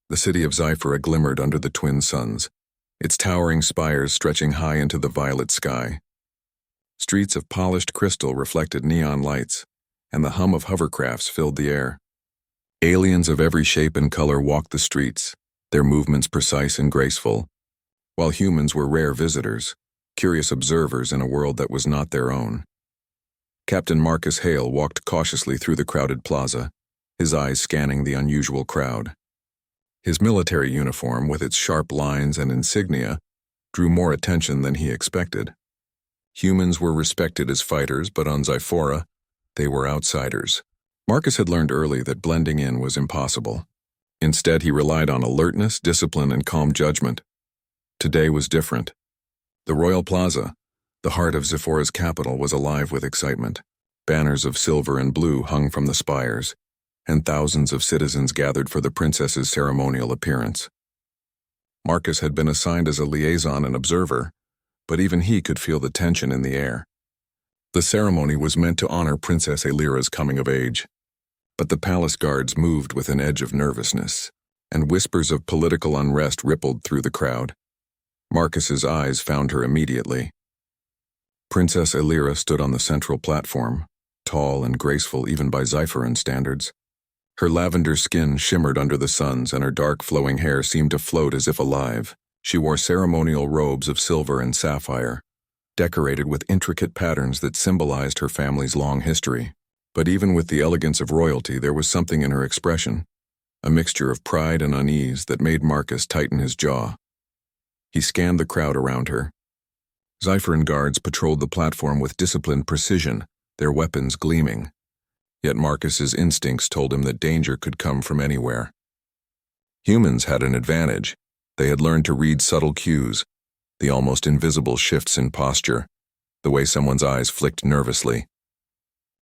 The city of Sci-Fi glimmered under the twin suns, its towering spires stretching high into the violet sky. Streets of polished crystal reflected neon lights, and the hum of hovercrafts filled the air. Aliens of every shape and color walked the streets, their movements precise and graceful, while humans were rare visitors, curious observers in a world that was not their own. Captain Marcus Hale walked cautiously through the crowded plaza, his eyes scanning the unusual crowd. His military uniform, with its sharp lines and insignia, drew more attention than he expected. Humans were respected as fighters, but on Zyphora, they were outsiders. Marcus had learned early that blending in was impossible. Instead, he relied on alertness, discipline, and calm judgment. Today was different. The Royal Plaza, the heart of Zyphora's capital, was alive with excitement. Banners of silver and blue hung from the spires, and thousands of citizens gathered for the princess's ceremonial appearance. Marcus had been assigned as a liaison and observer, but even he could feel the tension in the air. The ceremony was meant to honor Princess Elira's coming of age, but the palace guards moved with an edge of nervousness, and whispers of political unrest rippled through the crowd. Marcus's eyes found her immediately. Princess Elira stood on the central platform, tall and graceful even by Zyphoran standards. Her lavender skin shimmered under the suns, and her dark flowing hair seemed to float as if alive. She wore ceremonial robes of silver and sapphire, decorated with intricate patterns that symbolized her family's long history. But even with the elegance of royalty, there was something in her expression, a mixture of pride and unease that made Marcus tighten his jaw. He scanned the crowd around her. Zyphoran guards patrolled the platform with disciplined precision, their weapons gleaming. Yet Marcus's instincts told him that danger could come from anywhere. Humans had an advantage. They had learned to read subtle cues, the almost invisible shifts in posture, the way someone's eyes flicked nervously.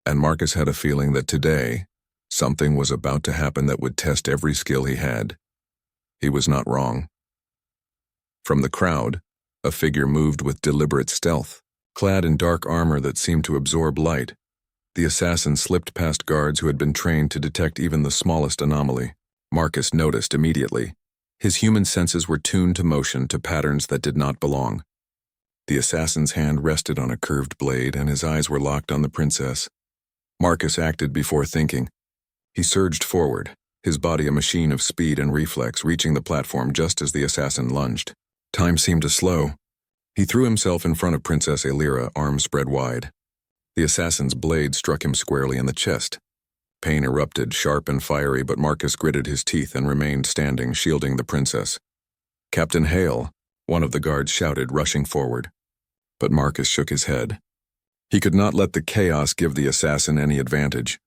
And Marcus had a feeling that today, something was about to happen that would test every skill he had. He was not wrong. From the crowd, a figure moved with deliberate stealth, clad in dark armor that seemed to absorb light. The assassin slipped past guards who had been trained to detect even the smallest anomaly. Marcus noticed immediately. His human senses were tuned to motion, to patterns that did not belong. The assassin's hand rested on a curved blade, and his eyes were locked on the princess. Marcus acted before thinking. He surged forward, his body a machine of speed and reflex, reaching the platform just as the assassin lunged. Time seemed to slow. He threw himself in front of Princess Elira, arms spread wide. The assassin's blade struck him squarely in the chest. Pain erupted, sharp and fiery, but Marcus gritted his teeth and remained standing, shielding the princess. "Captain Hale," one of the guards shouted, rushing forward. But Marcus shook his head. He could not let the chaos give the assassin any advantage.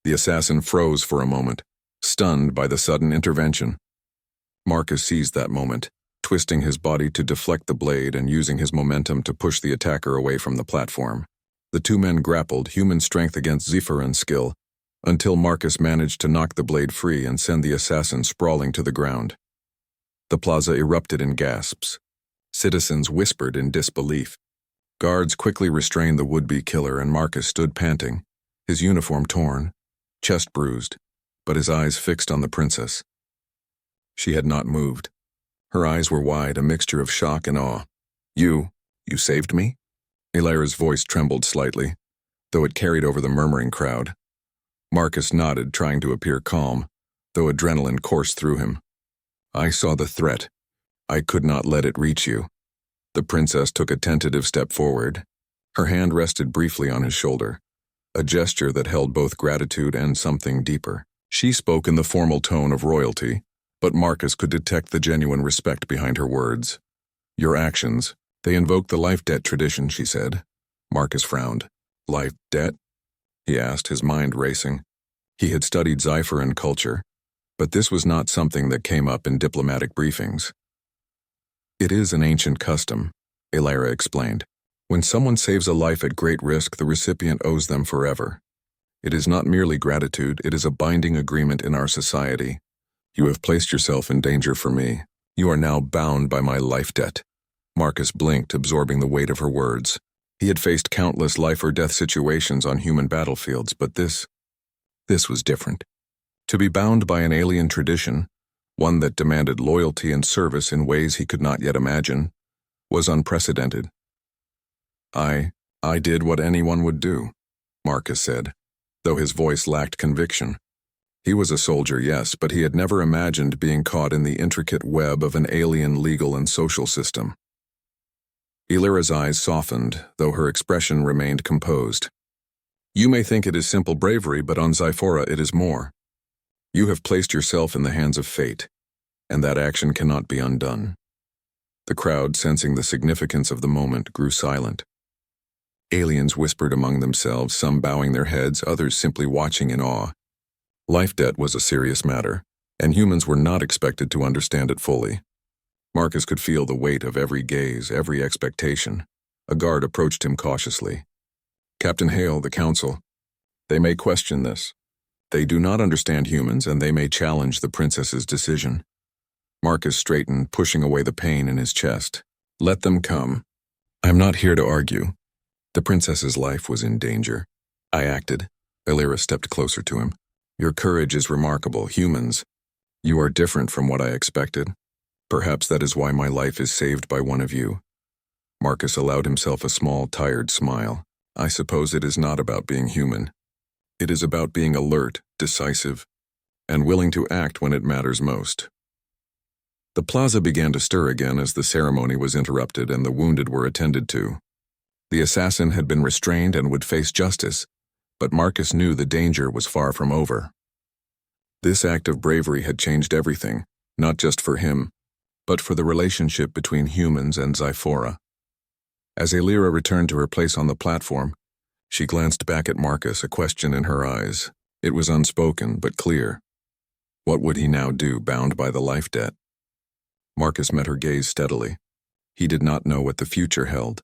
The assassin froze for a moment, stunned by the sudden intervention. Marcus seized that moment, twisting his body to deflect the blade and using his momentum to push the attacker away from the platform. The two men grappled, human strength against Zyphoran skill, until Marcus managed to knock the blade free and send the assassin sprawling to the ground. The plaza erupted in gasps. Citizens whispered in disbelief. Guards quickly restrained the would-be killer, and Marcus stood panting, his uniform torn, chest bruised, but his eyes fixed on the princess. She had not moved. Her eyes were wide, a mixture of shock and awe. You saved me?" Elira's voice trembled slightly, though it carried over the murmuring crowd. Marcus nodded, trying to appear calm, though adrenaline coursed through him. "I saw the threat. I could not let it reach you." The princess took a tentative step forward. Her hand rested briefly on his shoulder, a gesture that held both gratitude and something deeper. She spoke in the formal tone of royalty, but Marcus could detect the genuine respect behind her words. "Your actions, they invoke the life debt tradition," she said. Marcus frowned. "Life debt?" he asked, his mind racing. He had studied Zyphoran culture, but this was not something that came up in diplomatic briefings. "It is an ancient custom," Elira explained. "When someone saves a life at great risk, the recipient owes them forever. It is not merely gratitude, it is a binding agreement in our society. You have placed yourself in danger for me. You are now bound by my life debt." Marcus blinked, absorbing the weight of her words. He had faced countless life-or-death situations on human battlefields, but this was different. To be bound by an alien tradition, one that demanded loyalty and service in ways he could not yet imagine, was unprecedented. I did what anyone would do, Marcus said, though his voice lacked conviction. He was a soldier, yes, but he had never imagined being caught in the intricate web of an alien legal and social system. Elira's eyes softened, though her expression remained composed. You may think it is simple bravery, but on Zyphora it is more. You have placed yourself in the hands of fate, and that action cannot be undone. The crowd, sensing the significance of the moment, grew silent. Aliens whispered among themselves, some bowing their heads, others simply watching in awe. Life debt was a serious matter, and humans were not expected to understand it fully. Marcus could feel the weight of every gaze, every expectation. A guard approached him cautiously. Captain Hale, the council. They may question this. They do not understand humans, and they may challenge the princess's decision. Marcus straightened, pushing away the pain in his chest. Let them come. I am not here to argue. The princess's life was in danger. I acted. Elira stepped closer to him. Your courage is remarkable. Humans, you are different from what I expected. Perhaps that is why my life is saved by one of you. Marcus allowed himself a small, tired smile. I suppose it is not about being human. It is about being alert, decisive, and willing to act when it matters most. The plaza began to stir again as the ceremony was interrupted and the wounded were attended to. The assassin had been restrained and would face justice, but Marcus knew the danger was far from over. This act of bravery had changed everything, not just for him, but for the relationship between humans and Zyphora. As Elira returned to her place on the platform, she glanced back at Marcus, a question in her eyes. It was unspoken, but clear. What would he now do, bound by the life debt? Marcus met her gaze steadily. He did not know what the future held,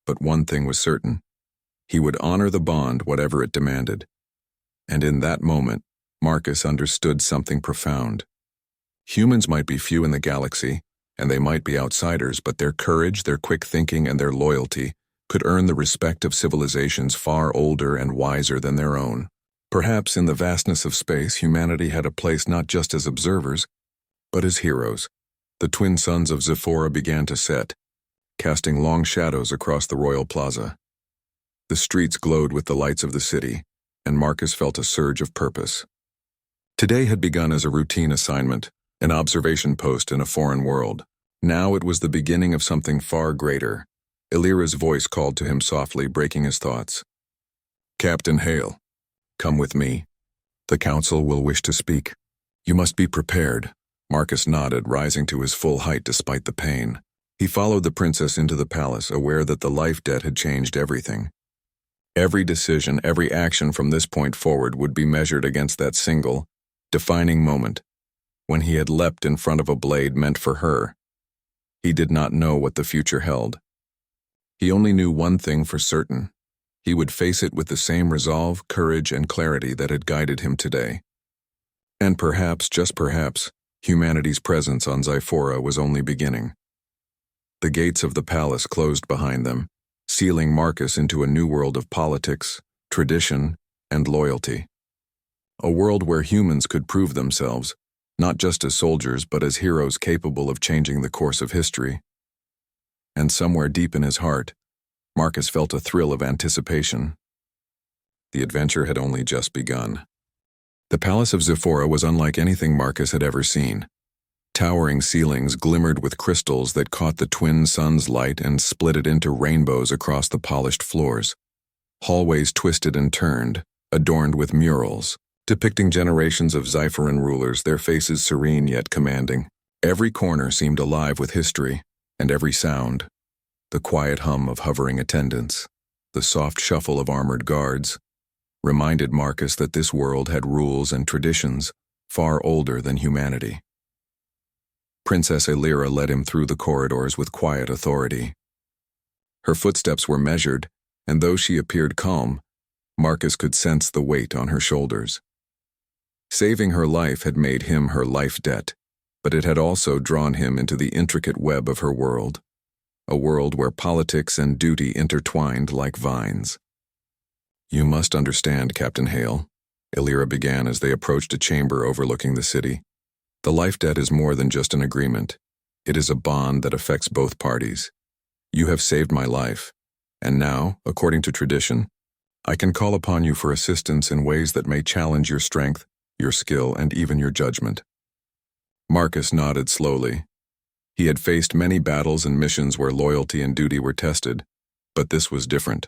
but one thing was certain. He would honor the bond, whatever it demanded. And in that moment, Marcus understood something profound. Humans might be few in the galaxy, and they might be outsiders, but their courage, their quick thinking, and their loyalty could earn the respect of civilizations far older and wiser than their own. Perhaps in the vastness of space, humanity had a place not just as observers, but as heroes. The twin suns of Zyphora began to set, casting long shadows across the royal plaza. The streets glowed with the lights of the city, and Marcus felt a surge of purpose. Today had begun as a routine assignment, an observation post in a foreign world. Now it was the beginning of something far greater. Elira's voice called to him softly, breaking his thoughts. Captain Hale, come with me. The council will wish to speak. You must be prepared. Marcus nodded, rising to his full height despite the pain. He followed the princess into the palace, aware that the life debt had changed everything. Every decision, every action from this point forward would be measured against that single, defining moment, when he had leapt in front of a blade meant for her. He did not know what the future held. He only knew one thing for certain. He would face it with the same resolve, courage, and clarity that had guided him today. And perhaps, just perhaps, humanity's presence on Zyphora was only beginning. The gates of the palace closed behind them, sealing Marcus into a new world of politics, tradition, and loyalty. A world where humans could prove themselves, not just as soldiers but as heroes capable of changing the course of history. And somewhere deep in his heart, Marcus felt a thrill of anticipation. The adventure had only just begun. The palace of Zyphora was unlike anything Marcus had ever seen. Towering ceilings glimmered with crystals that caught the twin suns' light and split it into rainbows across the polished floors. Hallways twisted and turned, adorned with murals, depicting generations of Zyphoran rulers, their faces serene yet commanding. Every corner seemed alive with history, and every sound, the quiet hum of hovering attendants, the soft shuffle of armored guards, reminded Marcus that this world had rules and traditions far older than humanity. Princess Elira led him through the corridors with quiet authority. Her footsteps were measured, and though she appeared calm, Marcus could sense the weight on her shoulders. Saving her life had made him her life debt, but it had also drawn him into the intricate web of her world, a world where politics and duty intertwined like vines. You must understand, Captain Hale, Elira began as they approached a chamber overlooking the city. The life debt is more than just an agreement. It is a bond that affects both parties. You have saved my life, and now, according to tradition, I can call upon you for assistance in ways that may challenge your strength, your skill, and even your judgment. Marcus nodded slowly. He had faced many battles and missions where loyalty and duty were tested, but this was different.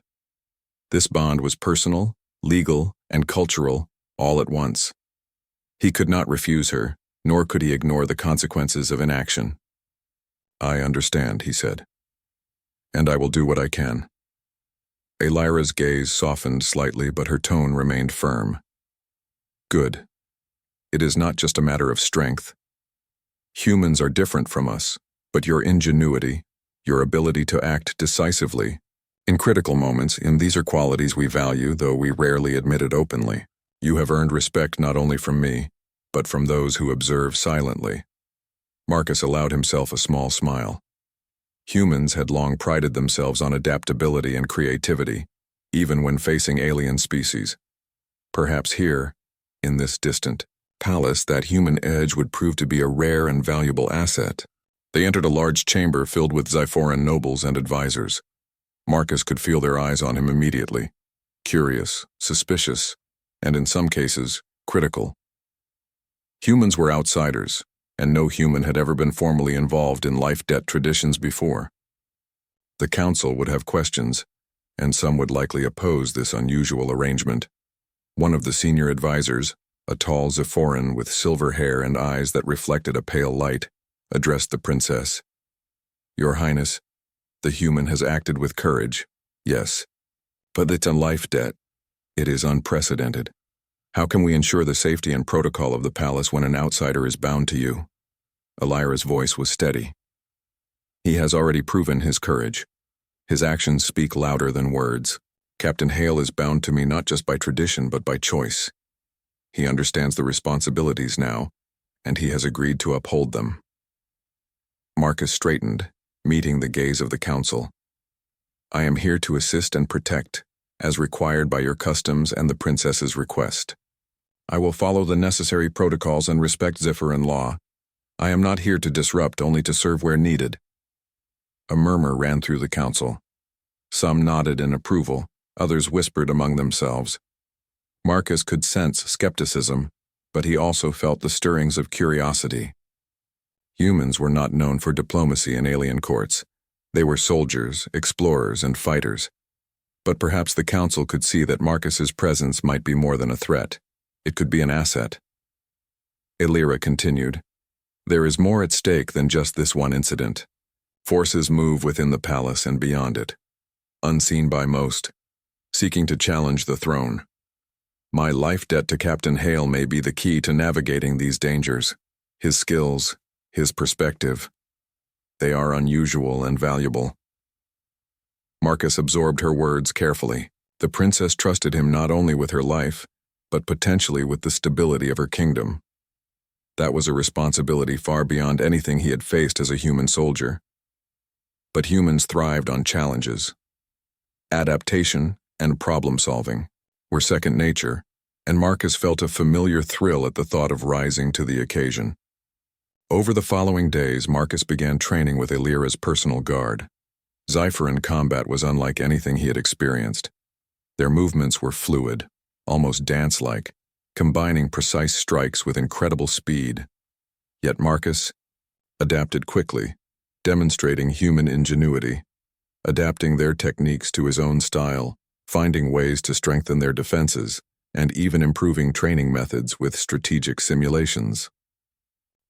This bond was personal, legal, and cultural, all at once. He could not refuse her, nor could he ignore the consequences of inaction. I understand, he said, and I will do what I can. Elira's gaze softened slightly, but her tone remained firm. Good. It is not just a matter of strength. Humans are different from us, but your ingenuity, your ability to act decisively, in critical moments, these are qualities we value, though we rarely admit it openly. You have earned respect not only from me, but from those who observe silently. Marcus allowed himself a small smile. Humans had long prided themselves on adaptability and creativity, even when facing alien species. Perhaps here, in this distant palace, that human edge would prove to be a rare and valuable asset. They entered a large chamber filled with Zyphoran nobles and advisors. Marcus could feel their eyes on him immediately, curious, suspicious, and in some cases, critical. Humans were outsiders, and no human had ever been formally involved in life debt traditions before. The council would have questions, and some would likely oppose this unusual arrangement. One of the senior advisors, a tall Zyphoran with silver hair and eyes that reflected a pale light, addressed the princess. Your Highness, the human has acted with courage, yes, but it's a life debt. It is unprecedented. How can we ensure the safety and protocol of the palace when an outsider is bound to you? Elira's voice was steady. He has already proven his courage. His actions speak louder than words. Captain Hale is bound to me not just by tradition but by choice. He understands the responsibilities now, and he has agreed to uphold them. Marcus straightened, meeting the gaze of the council. I am here to assist and protect, as required by your customs and the princess's request. I will follow the necessary protocols and respect Zyphoran law. I am not here to disrupt, only to serve where needed. A murmur ran through the council. Some nodded in approval, others whispered among themselves. Marcus could sense skepticism, but he also felt the stirrings of curiosity. Humans were not known for diplomacy in alien courts. They were soldiers, explorers, and fighters. But perhaps the council could see that Marcus's presence might be more than a threat. It could be an asset. Elira continued. There is more at stake than just this one incident. Forces move within the palace and beyond it, unseen by most, seeking to challenge the throne. My life debt to Captain Hale may be the key to navigating these dangers. His skills, his perspective, they are unusual and valuable. Marcus absorbed her words carefully. The princess trusted him not only with her life, but potentially with the stability of her kingdom. That was a responsibility far beyond anything he had faced as a human soldier. But humans thrived on challenges. Adaptation and problem-solving were second nature, and Marcus felt a familiar thrill at the thought of rising to the occasion. Over the following days, Marcus began training with Elira's personal guard. Zyphoran combat was unlike anything he had experienced. Their movements were fluid, almost dance-like, combining precise strikes with incredible speed. Yet Marcus adapted quickly, demonstrating human ingenuity, adapting their techniques to his own style, finding ways to strengthen their defenses, and even improving training methods with strategic simulations.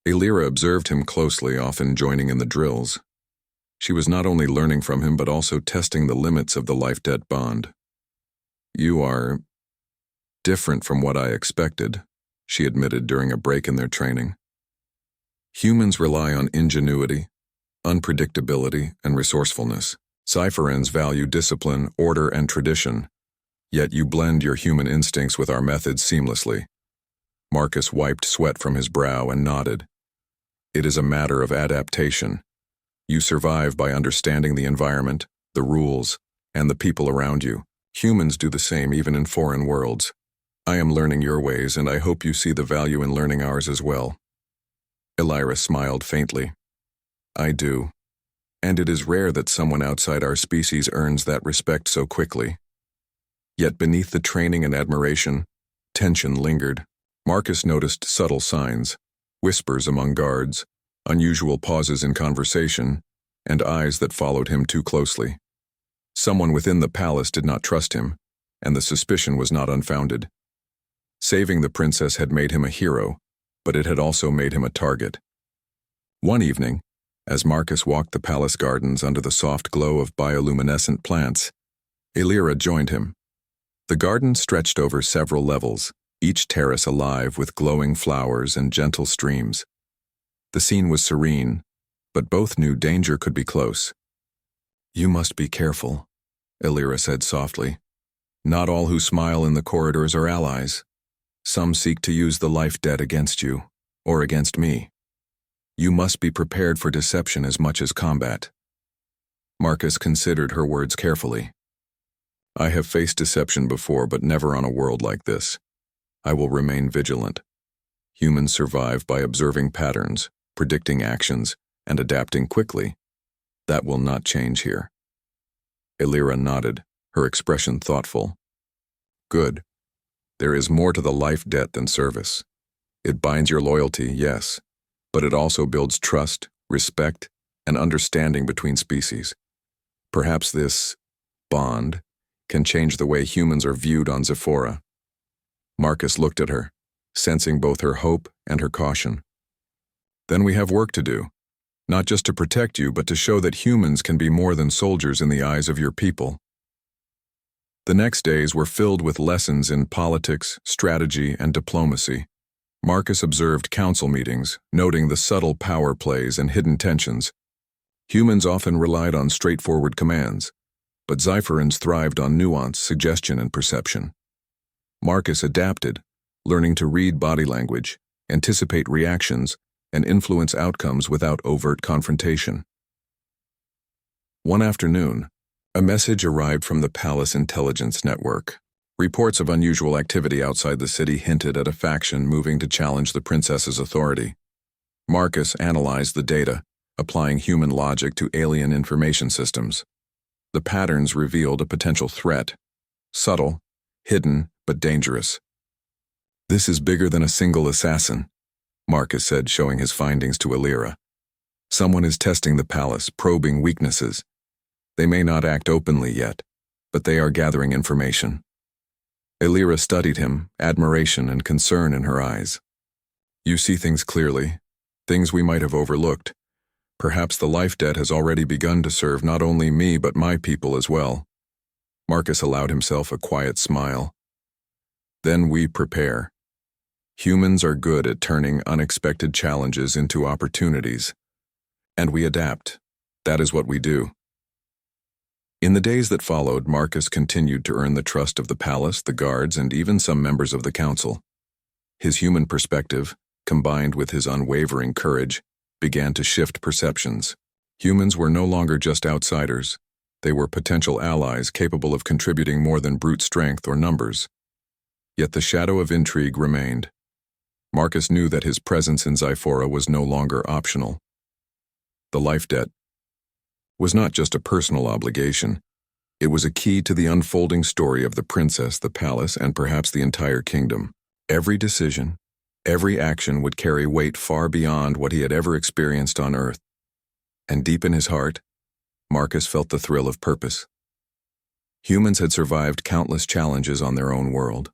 Elira observed him closely, often joining in the drills. She was not only learning from him but also testing the limits of the life debt bond. You are different from what I expected, she admitted during a break in their training. Humans rely on ingenuity, unpredictability, and resourcefulness. Zyphorans value discipline, order, and tradition, yet you blend your human instincts with our methods seamlessly. Marcus wiped sweat from his brow and nodded. It is a matter of adaptation. You survive by understanding the environment, the rules, and the people around you. Humans do the same even in foreign worlds. I am learning your ways, and I hope you see the value in learning ours as well. Elira smiled faintly. I do. And it is rare that someone outside our species earns that respect so quickly. Yet beneath the training and admiration, tension lingered. Marcus noticed subtle signs, whispers among guards, unusual pauses in conversation, and eyes that followed him too closely. Someone within the palace did not trust him, and the suspicion was not unfounded. Saving the princess had made him a hero, but it had also made him a target. One evening, as Marcus walked the palace gardens under the soft glow of bioluminescent plants, Elira joined him. The garden stretched over several levels, each terrace alive with glowing flowers and gentle streams. The scene was serene, but both knew danger could be close. You must be careful, Elira said softly. Not all who smile in the corridors are allies. Some seek to use the life debt against you, or against me. You must be prepared for deception as much as combat. Marcus considered her words carefully. I have faced deception before, but never on a world like this. I will remain vigilant. Humans survive by observing patterns, predicting actions, and adapting quickly. That will not change here. Elira nodded, her expression thoughtful. Good. There is more to the life debt than service. It binds your loyalty, yes, but it also builds trust, respect, and understanding between species. Perhaps this bond can change the way humans are viewed on Zephora. Marcus looked at her, sensing both her hope and her caution. Then we have work to do, not just to protect you, but to show that humans can be more than soldiers in the eyes of your people. The next days were filled with lessons in politics, strategy, and diplomacy. Marcus observed council meetings, noting the subtle power plays and hidden tensions. Humans often relied on straightforward commands, but Zypherans thrived on nuance, suggestion, and perception. Marcus adapted, learning to read body language, anticipate reactions, and influence outcomes without overt confrontation. One afternoon, a message arrived from the Palace Intelligence Network. Reports of unusual activity outside the city hinted at a faction moving to challenge the princess's authority. Marcus analyzed the data, applying human logic to alien information systems. The patterns revealed a potential threat, subtle, hidden, but dangerous. This is bigger than a single assassin, Marcus said, showing his findings to Elira. Someone is testing the palace, probing weaknesses. They may not act openly yet, but they are gathering information. Elira studied him, admiration and concern in her eyes. You see things clearly, things we might have overlooked. Perhaps the life debt has already begun to serve not only me but my people as well. Marcus allowed himself a quiet smile. Then we prepare. Humans are good at turning unexpected challenges into opportunities. And we adapt. That is what we do. In the days that followed, Marcus continued to earn the trust of the palace, the guards, and even some members of the council. His human perspective, combined with his unwavering courage, began to shift perceptions. Humans were no longer just outsiders. They were potential allies capable of contributing more than brute strength or numbers. Yet the shadow of intrigue remained. Marcus knew that his presence in Zyphora was no longer optional. The life debt was not just a personal obligation. It was a key to the unfolding story of the princess, the palace, and perhaps the entire kingdom. Every decision, every action would carry weight far beyond what he had ever experienced on Earth. And deep in his heart, Marcus felt the thrill of purpose. Humans had survived countless challenges on their own world.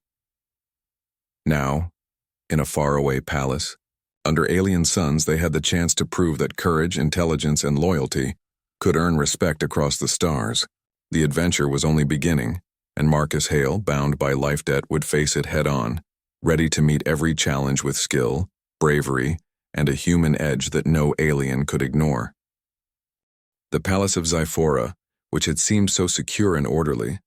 Now, in a faraway palace, under alien suns, they had the chance to prove that courage, intelligence, and loyalty could earn respect across the stars. The adventure was only beginning, and Marcus Hale, bound by life debt, would face it head-on, ready to meet every challenge with skill, bravery, and a human edge that no alien could ignore. The Palace of Zyphora, which had seemed so secure and orderly,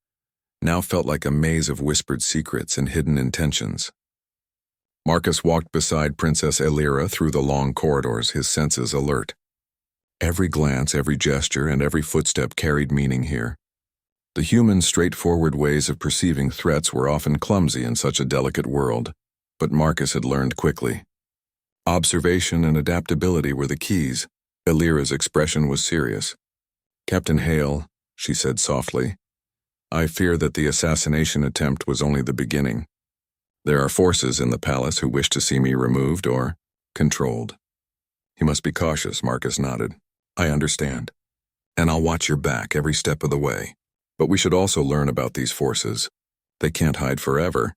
now felt like a maze of whispered secrets and hidden intentions. Marcus walked beside Princess Elira through the long corridors, his senses alert. Every glance, every gesture, and every footstep carried meaning here. The human, straightforward ways of perceiving threats were often clumsy in such a delicate world, but Marcus had learned quickly. Observation and adaptability were the keys. Elira's expression was serious. "Captain Hale," she said softly, "I fear that the assassination attempt was only the beginning. There are forces in the palace who wish to see me removed or controlled." "He must be cautious," Marcus nodded. "I understand. And I'll watch your back every step of the way. But we should also learn about these forces. They can't hide forever."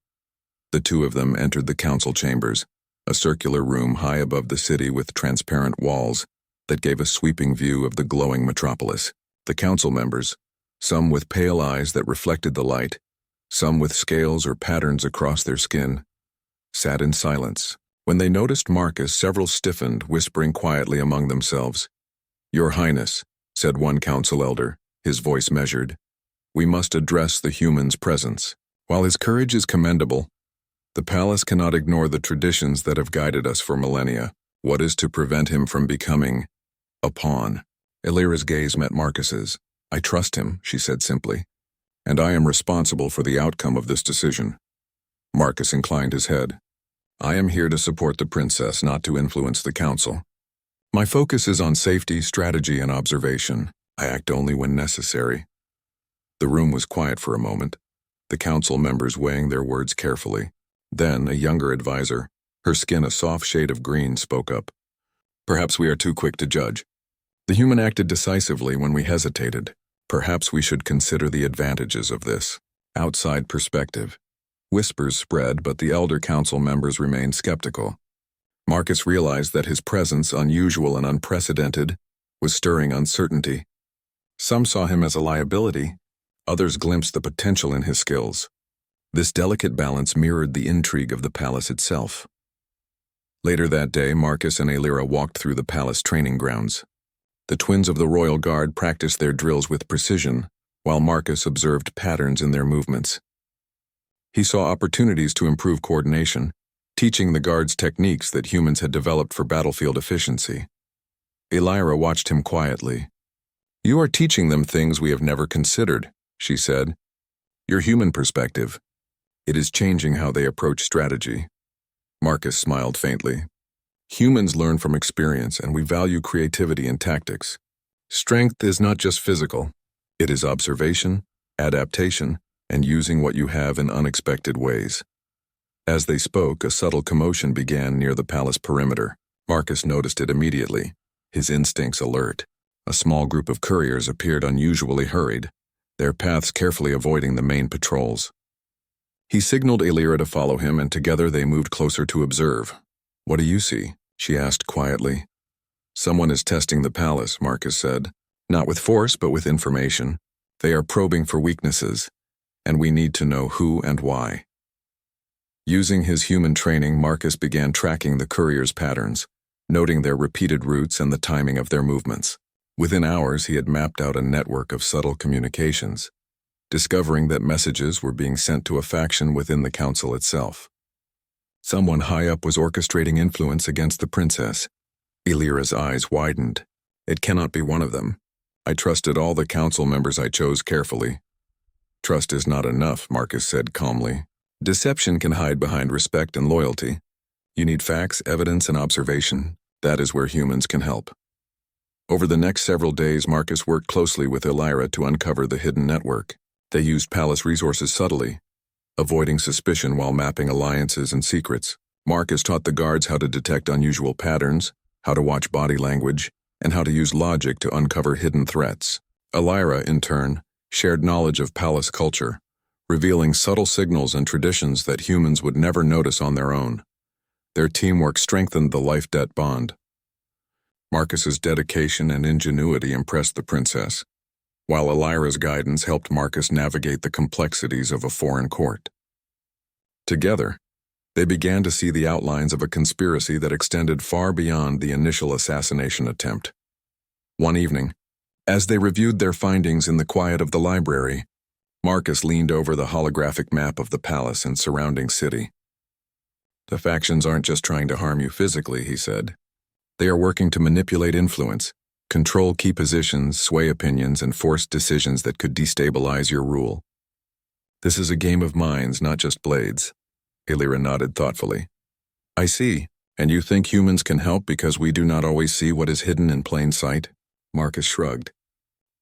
The two of them entered the council chambers, a circular room high above the city with transparent walls that gave a sweeping view of the glowing metropolis. The council members, some with pale eyes that reflected the light, some with scales or patterns across their skin, sat in silence. When they noticed Marcus, several stiffened, whispering quietly among themselves. "Your Highness," said one council elder, his voice measured, "we must address the human's presence. While his courage is commendable, the palace cannot ignore the traditions that have guided us for millennia. What is to prevent him from becoming a pawn?" Elira's gaze met Marcus's. "I trust him," she said simply, "and I am responsible for the outcome of this decision." Marcus inclined his head. "I am here to support the princess, not to influence the council. My focus is on safety, strategy, and observation. I act only when necessary." The room was quiet for a moment, the council members weighing their words carefully. Then a younger advisor, her skin a soft shade of green, spoke up. "Perhaps we are too quick to judge. The human acted decisively when we hesitated. Perhaps we should consider the advantages of this." Outside perspective. Whispers spread, but the elder council members remained skeptical. Marcus realized that his presence, unusual and unprecedented, was stirring uncertainty. Some saw him as a liability, others glimpsed the potential in his skills. This delicate balance mirrored the intrigue of the palace itself. Later that day, Marcus and Elira walked through the palace training grounds. The twins of the royal guard practiced their drills with precision, while Marcus observed patterns in their movements. He saw opportunities to improve coordination, teaching the guards techniques that humans had developed for battlefield efficiency. Elira watched him quietly. "You are teaching them things we have never considered," she said. "Your human perspective. It is changing how they approach strategy." Marcus smiled faintly. "Humans learn from experience, and we value creativity and tactics. Strength is not just physical. It is observation, adaptation, and using what you have in unexpected ways." As they spoke, a subtle commotion began near the palace perimeter. Marcus noticed it immediately, his instincts alert. A small group of couriers appeared unusually hurried, their paths carefully avoiding the main patrols. He signaled Elira to follow him, and together they moved closer to observe. "What do you see?" she asked quietly. "Someone is testing the palace," Marcus said. "Not with force, but with information. They are probing for weaknesses, and we need to know who and why." Using his human training, Marcus began tracking the couriers' patterns, noting their repeated routes and the timing of their movements. Within hours, he had mapped out a network of subtle communications, discovering that messages were being sent to a faction within the council itself. Someone high up was orchestrating influence against the princess. Elira's eyes widened. "It cannot be one of them. I trusted all the council members I chose carefully." "Trust is not enough," Marcus said calmly. "Deception can hide behind respect and loyalty. You need facts, evidence, and observation. That is where humans can help." Over the next several days, Marcus worked closely with Elira to uncover the hidden network. They used palace resources subtly, avoiding suspicion while mapping alliances and secrets. Marcus taught the guards how to detect unusual patterns, how to watch body language, and how to use logic to uncover hidden threats. Elira, in turn, shared knowledge of palace culture, revealing subtle signals and traditions that humans would never notice on their own. Their teamwork strengthened the life-debt bond. Marcus's dedication and ingenuity impressed the princess, while Elira's guidance helped Marcus navigate the complexities of a foreign court. Together, they began to see the outlines of a conspiracy that extended far beyond the initial assassination attempt. One evening, as they reviewed their findings in the quiet of the library, Marcus leaned over the holographic map of the palace and surrounding city. "The factions aren't just trying to harm you physically," he said. "They are working to manipulate influence, control key positions, sway opinions, and force decisions that could destabilize your rule. This is a game of minds, not just blades." Elira nodded thoughtfully. "I see, And you think humans can help because we do not always see what is hidden in plain sight? Marcus shrugged.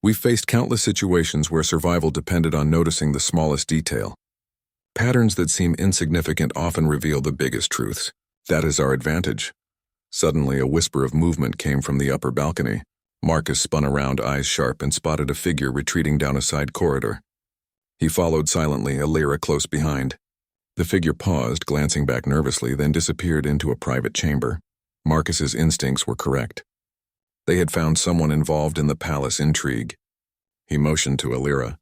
We've faced countless situations where survival depended on noticing the smallest detail. Patterns that seem insignificant often reveal the biggest truths. That is our advantage. Suddenly, a whisper of movement came from the upper balcony. Marcus spun around, eyes sharp, and spotted a figure retreating down a side corridor. He followed silently, Alira close behind. The figure paused, glancing back nervously, then disappeared into a private chamber. Marcus's instincts were correct. They had found someone involved in the palace intrigue. He motioned to Alira.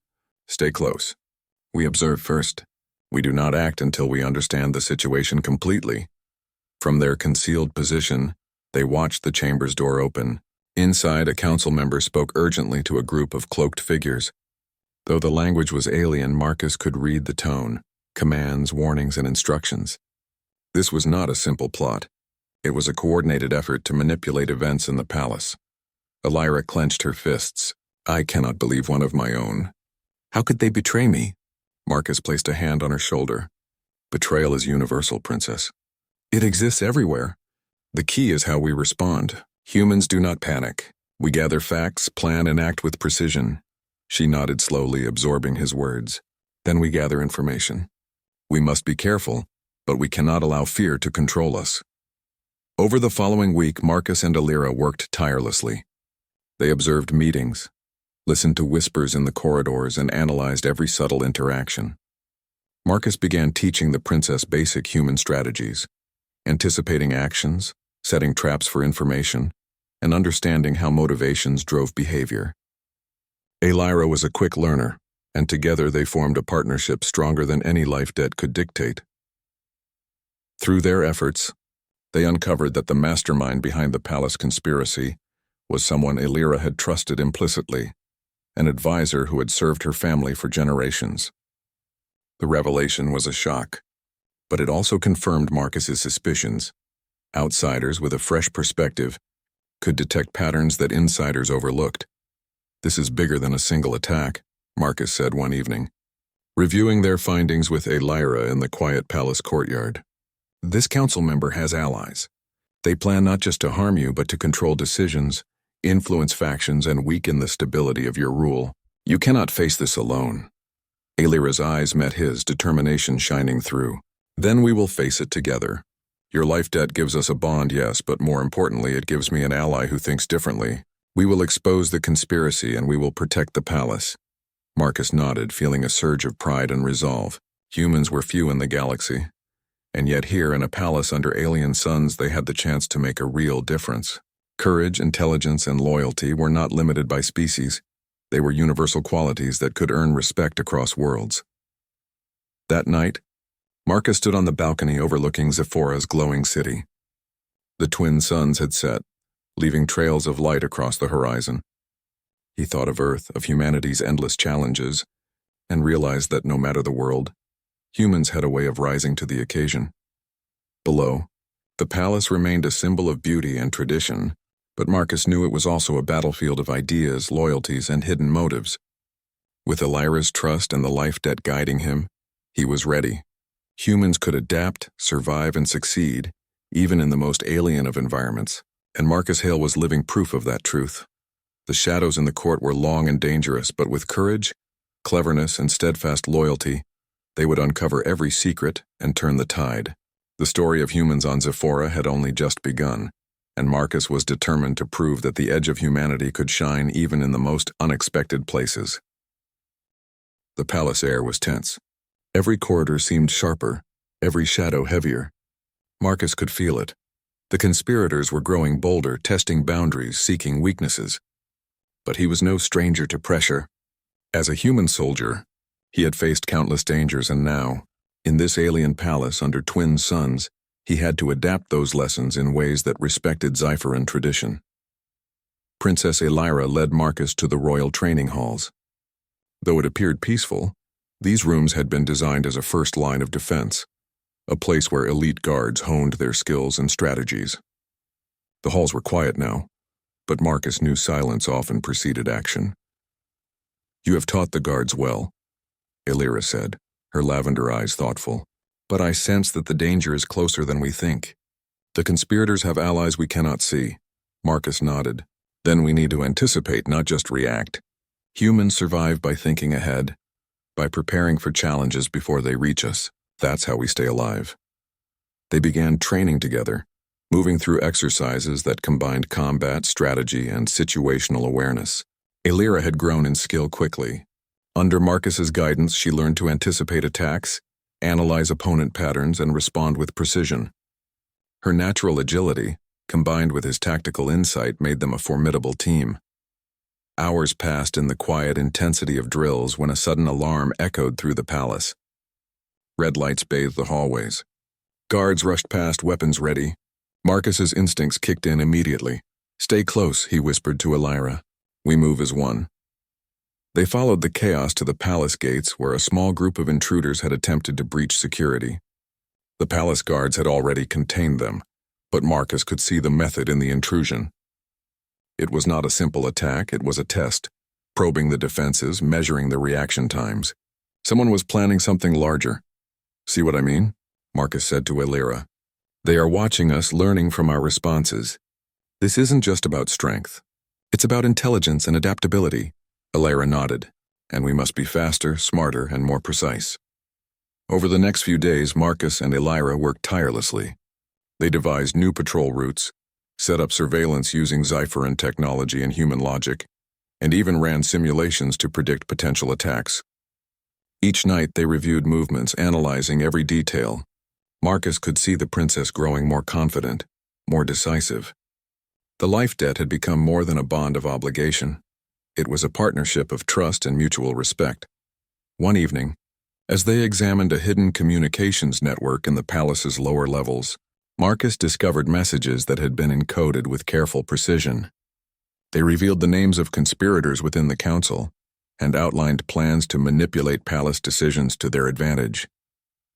Stay close. We observe first. We do not act until we understand the situation completely. From their concealed position, they watched the chamber's door open. Inside, a council member spoke urgently to a group of cloaked figures. Though the language was alien, Marcus could read the tone. Commands, warnings, and instructions. This was not a simple plot. It was a coordinated effort to manipulate events in the palace. Alira clenched her fists. I cannot believe one of my own. How could they betray me? Marcus placed a hand on her shoulder. Betrayal is universal, Princess. It exists everywhere. The key is how we respond. Humans do not panic. We gather facts, plan, and act with precision. She nodded slowly, absorbing his words. Then we gather information. We must be careful, but we cannot allow fear to control us. Over the following week, Marcus and Alira worked tirelessly. They observed meetings, listened to whispers in the corridors, and analyzed every subtle interaction. Marcus began teaching the princess basic human strategies, anticipating actions, setting traps for information, and understanding how motivations drove behavior. Alira was a quick learner, and together they formed a partnership stronger than any life debt could dictate. Through their efforts, they uncovered that the mastermind behind the palace conspiracy was someone Alira had trusted implicitly, an advisor who had served her family for generations. The revelation was a shock, but it also confirmed Marcus's suspicions. Outsiders with a fresh perspective could detect patterns that insiders overlooked. This is bigger than a single attack, Marcus said one evening, reviewing their findings with Alira in the quiet palace courtyard. This council member has allies. They plan not just to harm you, but to control decisions, influence factions, and weaken the stability of your rule. You cannot face this alone. Alira's eyes met his, determination shining through. Then we will face it together. Your life debt gives us a bond, yes, but more importantly, it gives me an ally who thinks differently. We will expose the conspiracy and we will protect the palace. Marcus nodded, feeling a surge of pride and resolve. Humans were few in the galaxy, and yet here in a palace under alien suns they had the chance to make a real difference. Courage, intelligence, and loyalty were not limited by species. They were universal qualities that could earn respect across worlds. That night, Marcus stood on the balcony overlooking Zephora's glowing city. The twin suns had set, leaving trails of light across the horizon. He thought of Earth, of humanity's endless challenges, and realized that no matter the world, humans had a way of rising to the occasion. Below, the palace remained a symbol of beauty and tradition, but Marcus knew it was also a battlefield of ideas, loyalties, and hidden motives. With Alira's trust and the life debt guiding him, he was ready. Humans could adapt, survive, and succeed, even in the most alien of environments, and Marcus Hale was living proof of that truth. The shadows in the court were long and dangerous, but with courage, cleverness, and steadfast loyalty, they would uncover every secret and turn the tide. The story of humans on Zephora had only just begun, and Marcus was determined to prove that the edge of humanity could shine even in the most unexpected places. The palace air was tense. Every corridor seemed sharper, every shadow heavier. Marcus could feel it. The conspirators were growing bolder, testing boundaries, seeking weaknesses. But he was no stranger to pressure. As a human soldier, he had faced countless dangers, and now, in this alien palace under twin suns, he had to adapt those lessons in ways that respected Zypheran tradition. Princess Alira led Marcus to the royal training halls. Though it appeared peaceful, these rooms had been designed as a first line of defense, a place where elite guards honed their skills and strategies. The halls were quiet now, but Marcus knew silence often preceded action. You have taught the guards well, Alira said, her lavender eyes thoughtful, but I sense that the danger is closer than we think. The conspirators have allies we cannot see. Marcus nodded. Then we need to anticipate, not just react. Humans survive by thinking ahead, by preparing for challenges before they reach us. That's how we stay alive. They began training together, moving through exercises that combined combat, strategy, and situational awareness. Elira had grown in skill quickly. Under Marcus's guidance, she learned to anticipate attacks, analyze opponent patterns, and respond with precision. Her natural agility, combined with his tactical insight, made them a formidable team. Hours passed in the quiet intensity of drills when a sudden alarm echoed through the palace. Red lights bathed the hallways. Guards rushed past, weapons ready. Marcus's instincts kicked in immediately. "Stay close," he whispered to Elira. "We move as one." They followed the chaos to the palace gates, where a small group of intruders had attempted to breach security. The palace guards had already contained them, but Marcus could see the method in the intrusion. It was not a simple attack, it was a test, probing the defenses, measuring the reaction times. Someone was planning something larger. "See what I mean?" Marcus said to Elira. "They are watching us, learning from our responses. This isn't just about strength. It's about intelligence and adaptability." Elira nodded. "And we must be faster, smarter, and more precise." Over the next few days, Marcus and Elira worked tirelessly. They devised new patrol routes, set up surveillance using Sci-Fi technology and human logic, and even ran simulations to predict potential attacks. Each night they reviewed movements, analyzing every detail. Marcus could see the princess growing more confident, more decisive. The life debt had become more than a bond of obligation. It was a partnership of trust and mutual respect. One evening, as they examined a hidden communications network in the palace's lower levels, Marcus discovered messages that had been encoded with careful precision. They revealed the names of conspirators within the council and outlined plans to manipulate palace decisions to their advantage.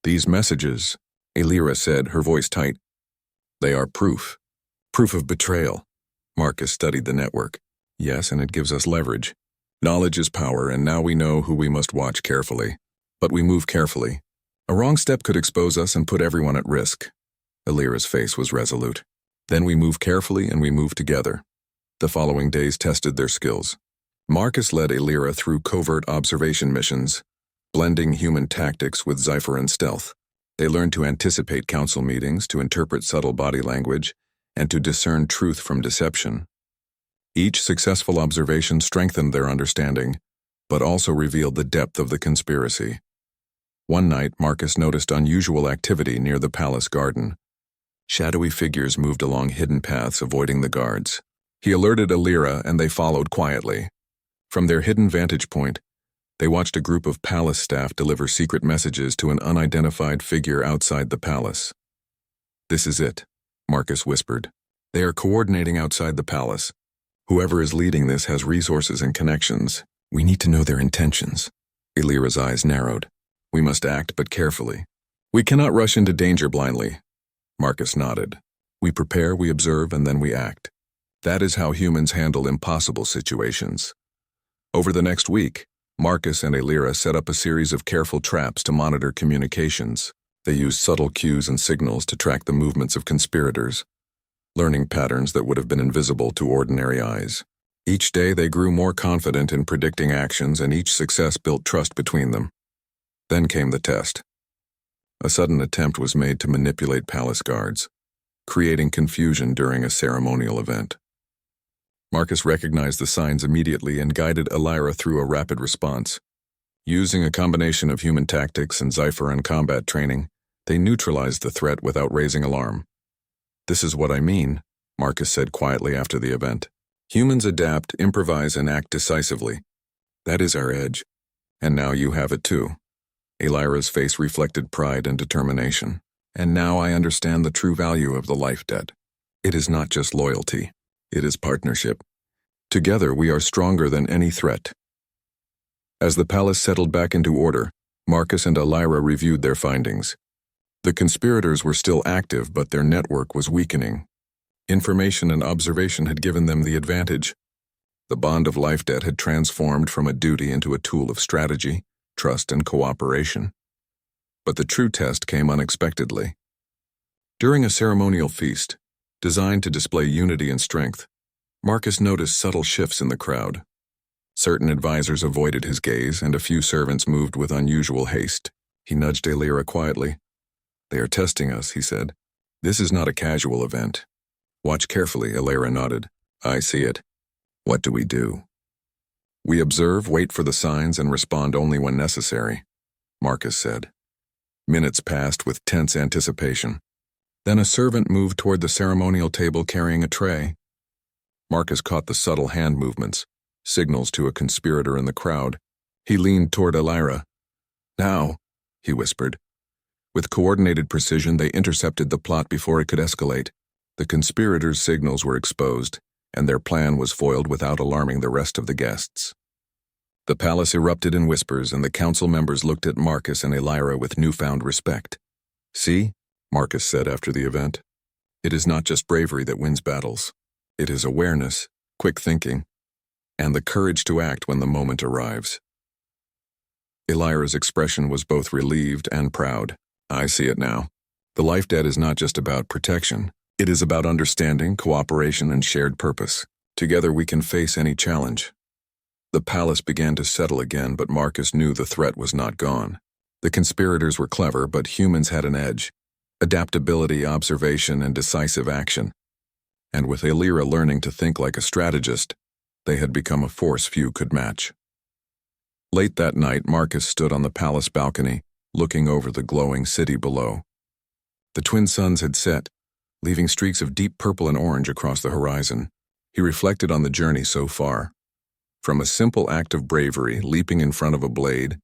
"These messages," Elira said, her voice tight, "they are proof of betrayal." Marcus studied the network. "Yes, and it gives us leverage. Knowledge is power, and now we know who we must watch carefully. But we move carefully. A wrong step could expose us and put everyone at risk." Elira's face was resolute. "Then we move carefully and we move together." The following days tested their skills. Marcus led Elira through covert observation missions, blending human tactics with Sci-Fi stealth. They learned to anticipate council meetings, to interpret subtle body language, and to discern truth from deception. Each successful observation strengthened their understanding, but also revealed the depth of the conspiracy. One night, Marcus noticed unusual activity near the palace garden. Shadowy figures moved along hidden paths, avoiding the guards. He alerted Elira, and they followed quietly. From their hidden vantage point, they watched a group of palace staff deliver secret messages to an unidentified figure outside the palace. "This is it," Marcus whispered. "They are coordinating outside the palace. Whoever is leading this has resources and connections. We need to know their intentions." Elira's eyes narrowed. "We must act, but carefully. We cannot rush into danger blindly." Marcus nodded. "We prepare, we observe, and then we act. That is how humans handle impossible situations." Over the next week, Marcus and Elira set up a series of careful traps to monitor communications. They used subtle cues and signals to track the movements of conspirators, learning patterns that would have been invisible to ordinary eyes. Each day they grew more confident in predicting actions, and each success built trust between them. Then came the test. A sudden attempt was made to manipulate palace guards, creating confusion during a ceremonial event. Marcus recognized the signs immediately and guided Elira through a rapid response. Using a combination of human tactics and Sci-Fi combat training, they neutralized the threat without raising alarm. "This is what I mean," Marcus said quietly after the event. "Humans adapt, improvise, and act decisively. That is our edge. And now you have it too." Elira's face reflected pride and determination. "And now I understand the true value of the life debt. It is not just loyalty. It is partnership. Together we are stronger than any threat." As the palace settled back into order, Marcus and Elira reviewed their findings. The conspirators were still active, but their network was weakening. Information and observation had given them the advantage. The bond of life debt had transformed from a duty into a tool of strategy, trust, and cooperation. But the true test came unexpectedly. During a ceremonial feast, designed to display unity and strength, Marcus noticed subtle shifts in the crowd. Certain advisors avoided his gaze, and a few servants moved with unusual haste. He nudged Aelira quietly. "They are testing us," he said. "This is not a casual event." "Watch carefully," Aelira nodded. "I see it." "What do we do?" "We observe, wait for the signs, and respond only when necessary," Marcus said. Minutes passed with tense anticipation. Then a servant moved toward the ceremonial table carrying a tray. Marcus caught the subtle hand movements, signals to a conspirator in the crowd. He leaned toward Aelira. "Now," he whispered. With coordinated precision, they intercepted the plot before it could escalate. The conspirators' signals were exposed, and their plan was foiled without alarming the rest of the guests. The palace erupted in whispers, and the council members looked at Marcus and Aelira with newfound respect. "See," Marcus said after the event, "it is not just bravery that wins battles. It is awareness, quick thinking, and the courage to act when the moment arrives." Aelira's expression was both relieved and proud. "I see it now. The life debt is not just about protection. It is about understanding, cooperation, and shared purpose. Together we can face any challenge." The palace began to settle again, but Marcus knew the threat was not gone. The conspirators were clever, but humans had an edge: adaptability, observation, and decisive action. And with Aelira learning to think like a strategist, they had become a force few could match. Late that night, Marcus stood on the palace balcony, looking over the glowing city below. The twin suns had set, leaving streaks of deep purple and orange across the horizon. He reflected on the journey so far. From a simple act of bravery, leaping in front of a blade,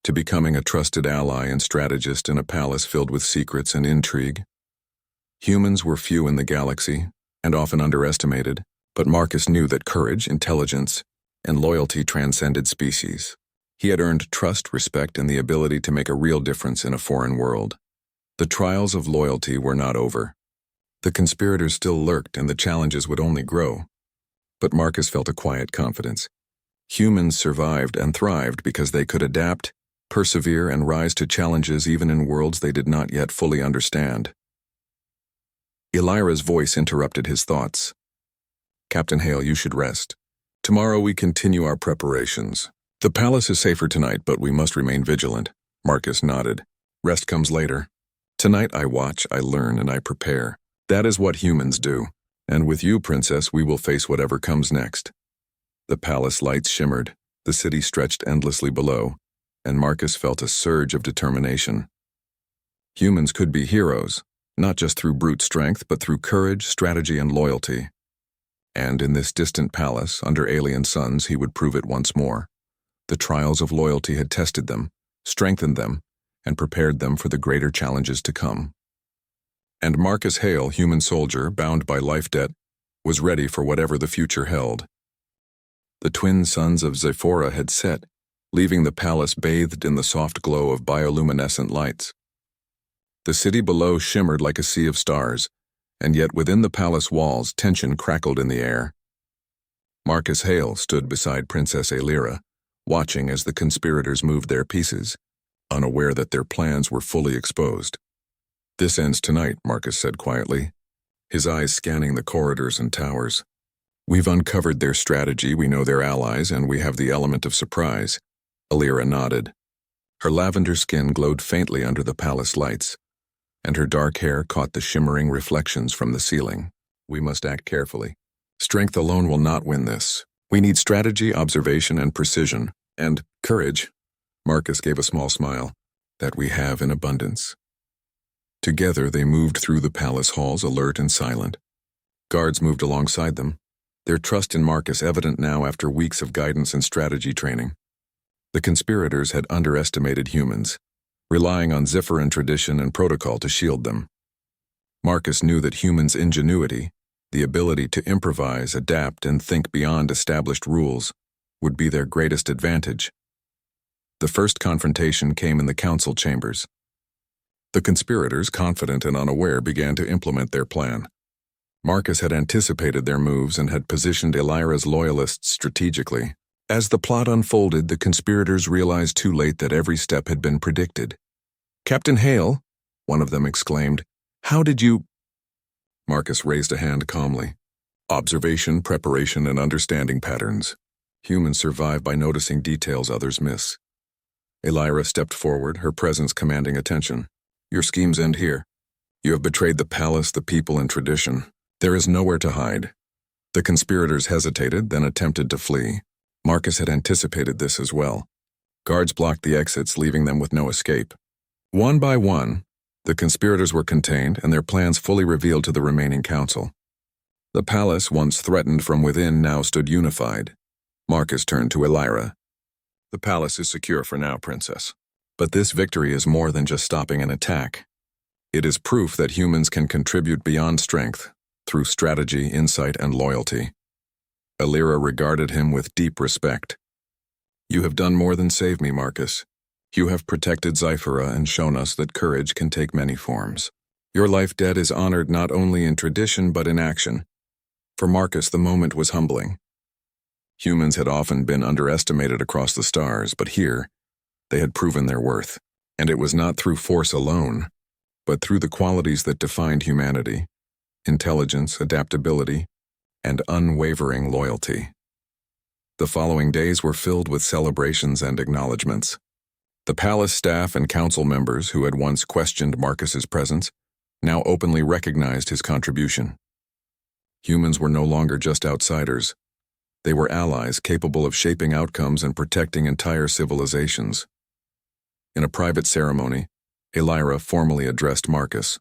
to becoming a trusted ally and strategist in a palace filled with secrets and intrigue. Humans were few in the galaxy, and often underestimated, but Marcus knew that courage, intelligence, and loyalty transcended species. He had earned trust, respect, and the ability to make a real difference in a foreign world. The trials of loyalty were not over. The conspirators still lurked, and the challenges would only grow. But Marcus felt a quiet confidence. Humans survived and thrived because they could adapt, persevere, and rise to challenges even in worlds they did not yet fully understand. Aelira's voice interrupted his thoughts. "Captain Hale, you should rest. Tomorrow we continue our preparations. The palace is safer tonight, but we must remain vigilant." Marcus nodded. "Rest comes later. Tonight I watch, I learn, and I prepare. That is what humans do. And with you, Princess, we will face whatever comes next." The palace lights shimmered, the city stretched endlessly below, and Marcus felt a surge of determination. Humans could be heroes, not just through brute strength, but through courage, strategy, and loyalty. And in this distant palace, under alien suns, he would prove it once more. The trials of loyalty had tested them, strengthened them, and prepared them for the greater challenges to come. And Marcus Hale, human soldier, bound by life debt, was ready for whatever the future held. The twin suns of Zephora had set, leaving the palace bathed in the soft glow of bioluminescent lights. The city below shimmered like a sea of stars, and yet within the palace walls tension crackled in the air. Marcus Hale stood beside Princess Aelira, watching as the conspirators moved their pieces, unaware that their plans were fully exposed. "This ends tonight," Marcus said quietly, his eyes scanning the corridors and towers. "We've uncovered their strategy, we know their allies, and we have the element of surprise." Aelira nodded. Her lavender skin glowed faintly under the palace lights, and her dark hair caught the shimmering reflections from the ceiling. "We must act carefully. Strength alone will not win this. We need strategy, observation, and precision, and courage." Marcus gave a small smile. "That we have in abundance." Together they moved through the palace halls, alert and silent. Guards moved alongside them, their trust in Marcus evident now after weeks of guidance and strategy training. The conspirators had underestimated humans, relying on Zephyran tradition and protocol to shield them. Marcus knew that humans' ingenuity, the ability to improvise, adapt, and think beyond established rules, would be their greatest advantage. The first confrontation came in the council chambers. The conspirators, confident and unaware, began to implement their plan. Marcus had anticipated their moves and had positioned Aelira's loyalists strategically. As the plot unfolded, the conspirators realized too late that every step had been predicted. "Captain Hale," one of them exclaimed, How did you? Marcus raised a hand calmly. Observation, preparation, and understanding patterns. Humans survive by noticing details others miss. Elira stepped forward, her presence commanding attention. Your schemes end here. You have betrayed the palace, the people, and tradition. There is nowhere to hide. The conspirators hesitated, then attempted to flee. Marcus had anticipated this as well. Guards blocked the exits, leaving them with no escape. One by one, the conspirators were contained and their plans fully revealed to the remaining council. The palace, once threatened from within, now stood unified. Marcus turned to Elira. The palace is secure for now, Princess. But this victory is more than just stopping an attack. It is proof that humans can contribute beyond strength, through strategy, insight, and loyalty. Elira regarded him with deep respect. You have done more than save me, Marcus. You have protected Zyphera and shown us that courage can take many forms. Your life debt is honored not only in tradition but in action. For Marcus, the moment was humbling. Humans had often been underestimated across the stars, but here, they had proven their worth. And it was not through force alone, but through the qualities that defined humanity: intelligence, adaptability, and unwavering loyalty. The following days were filled with celebrations and acknowledgments. The palace staff and council members who had once questioned Marcus's presence now openly recognized his contribution. Humans were no longer just outsiders. They were allies capable of shaping outcomes and protecting entire civilizations. In a private ceremony, Elira formally addressed Marcus.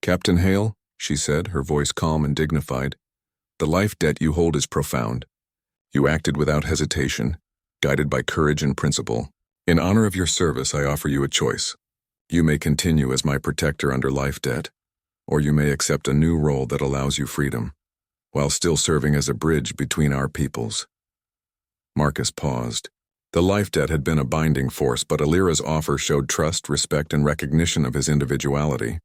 Captain Hale, she said, her voice calm and dignified, the life debt you hold is profound. You acted without hesitation, guided by courage and principle. In honor of your service, I offer you a choice. You may continue as my protector under life debt, or you may accept a new role that allows you freedom, while still serving as a bridge between our peoples. Marcus paused. The life debt had been a binding force, but Elira's offer showed trust, respect, and recognition of his individuality.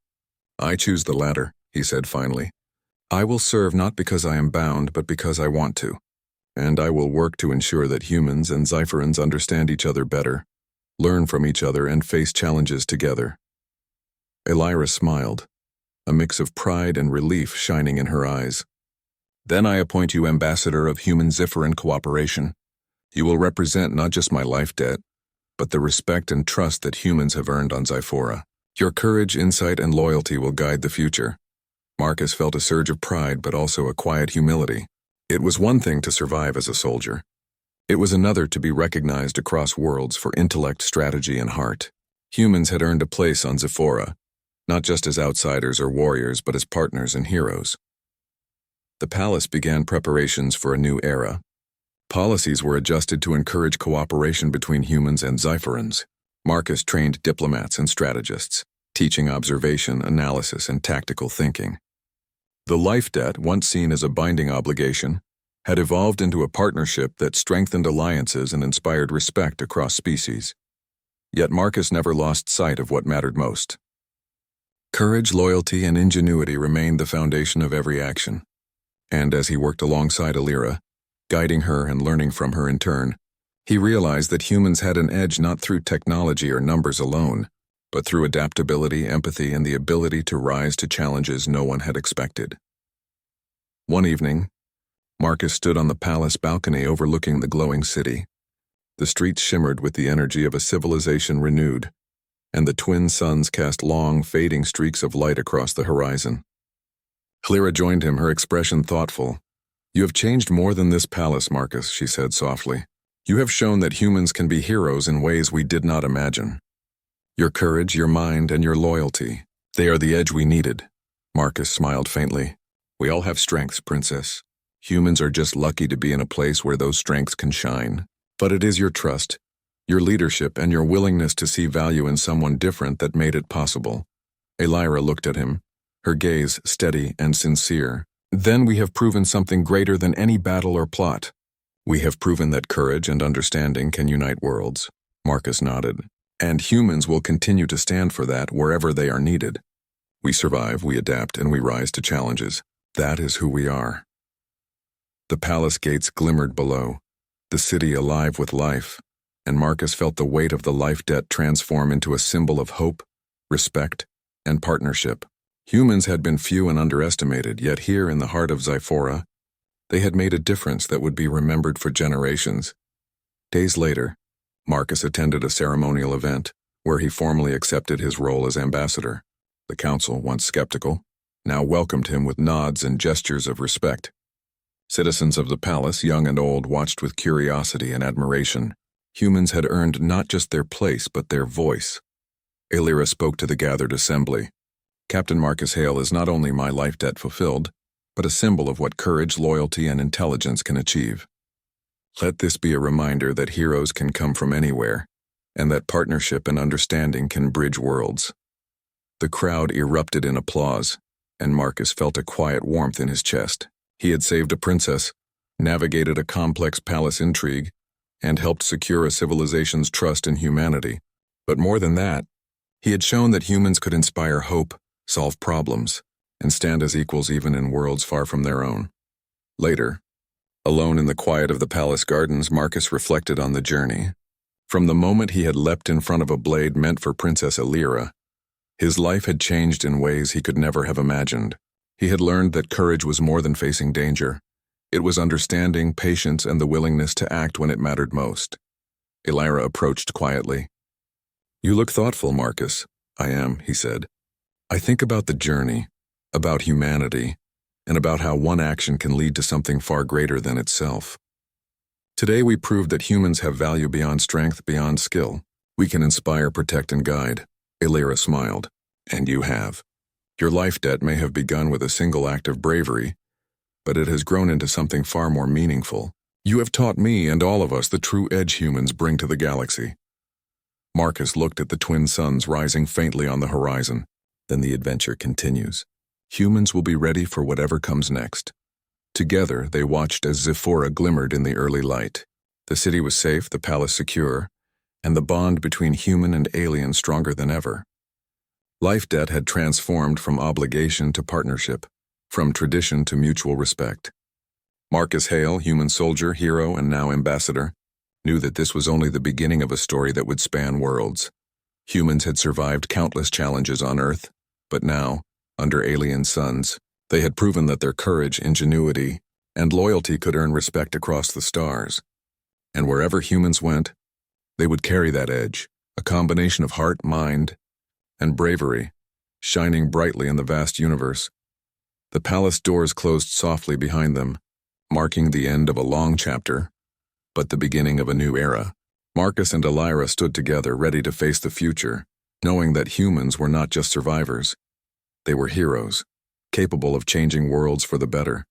I choose the latter, he said finally. I will serve not because I am bound, but because I want to. And I will work to ensure that humans and Zypherans understand each other better, learn from each other, and face challenges together. Elira smiled, a mix of pride and relief shining in her eyes. Then I appoint you ambassador of human Zypheran cooperation. You will represent not just my life debt, but the respect and trust that humans have earned on Zyphora. Your courage, insight, and loyalty will guide the future. Marcus felt a surge of pride, but also a quiet humility. It was one thing to survive as a soldier. It was another to be recognized across worlds for intellect, strategy, and heart. Humans had earned a place on Zyphora, not just as outsiders or warriors, but as partners and heroes. The palace began preparations for a new era. Policies were adjusted to encourage cooperation between humans and Zypherans. Marcus trained diplomats and strategists, teaching observation, analysis, and tactical thinking. The life debt, once seen as a binding obligation, had evolved into a partnership that strengthened alliances and inspired respect across species. Yet Marcus never lost sight of what mattered most. Courage, loyalty, and ingenuity remained the foundation of every action. And as he worked alongside Elira, guiding her and learning from her in turn, he realized that humans had an edge not through technology or numbers alone, but through adaptability, empathy, and the ability to rise to challenges no one had expected. One evening, Marcus stood on the palace balcony overlooking the glowing city. The streets shimmered with the energy of a civilization renewed, and the twin suns cast long, fading streaks of light across the horizon. Elira joined him, her expression thoughtful. You have changed more than this palace, Marcus, she said softly. You have shown that humans can be heroes in ways we did not imagine. Your courage, your mind, and your loyalty, they are the edge we needed. Marcus smiled faintly. We all have strengths, Princess. Humans are just lucky to be in a place where those strengths can shine. But it is your trust, your leadership, and your willingness to see value in someone different that made it possible. Elira looked at him, her gaze steady and sincere. Then we have proven something greater than any battle or plot. We have proven that courage and understanding can unite worlds. Marcus nodded. And humans will continue to stand for that wherever they are needed. We survive, we adapt, and we rise to challenges. That is who we are. The palace gates glimmered below, the city alive with life, and Marcus felt the weight of the life debt transform into a symbol of hope, respect, and partnership. Humans had been few and underestimated, yet here in the heart of Zyphora, they had made a difference that would be remembered for generations. Days later, Marcus attended a ceremonial event where he formally accepted his role as ambassador. The council, once skeptical, now welcomed him with nods and gestures of respect. Citizens of the palace, young and old, watched with curiosity and admiration. Humans had earned not just their place, but their voice. Aelira spoke to the gathered assembly. Captain Marcus Hale is not only my life debt fulfilled, but a symbol of what courage, loyalty, and intelligence can achieve. Let this be a reminder that heroes can come from anywhere, and that partnership and understanding can bridge worlds. The crowd erupted in applause, and Marcus felt a quiet warmth in his chest. He had saved a princess, navigated a complex palace intrigue, and helped secure a civilization's trust in humanity. But more than that, he had shown that humans could inspire hope, solve problems, and stand as equals even in worlds far from their own. Later, alone in the quiet of the palace gardens, Marcus reflected on the journey. From the moment he had leapt in front of a blade meant for Princess Aelira, his life had changed in ways he could never have imagined. He had learned that courage was more than facing danger. It was understanding, patience, and the willingness to act when it mattered most. Aelira approached quietly. "You look thoughtful, Marcus." "I am," he said. "I think about the journey, about humanity, and about how one action can lead to something far greater than itself. Today we proved that humans have value beyond strength, beyond skill. We can inspire, protect, and guide." Aelira smiled. "And you have. Your life debt may have begun with a single act of bravery, but it has grown into something far more meaningful. You have taught me and all of us the true edge humans bring to the galaxy." Marcus looked at the twin suns rising faintly on the horizon. Then the adventure continues. Humans will be ready for whatever comes next. Together, they watched as Zyphora glimmered in the early light. The city was safe, the palace secure, and the bond between human and alien stronger than ever. Life debt had transformed from obligation to partnership, from tradition to mutual respect. Marcus Hale, human soldier, hero, and now ambassador, knew that this was only the beginning of a story that would span worlds. Humans had survived countless challenges on Earth, but now, under alien suns, they had proven that their courage, ingenuity, and loyalty could earn respect across the stars. And wherever humans went, they would carry that edge, a combination of heart, mind, and bravery, shining brightly in the vast universe. The palace doors closed softly behind them, marking the end of a long chapter, but the beginning of a new era. Marcus and Aelira stood together, ready to face the future, knowing that humans were not just survivors. They were heroes, capable of changing worlds for the better.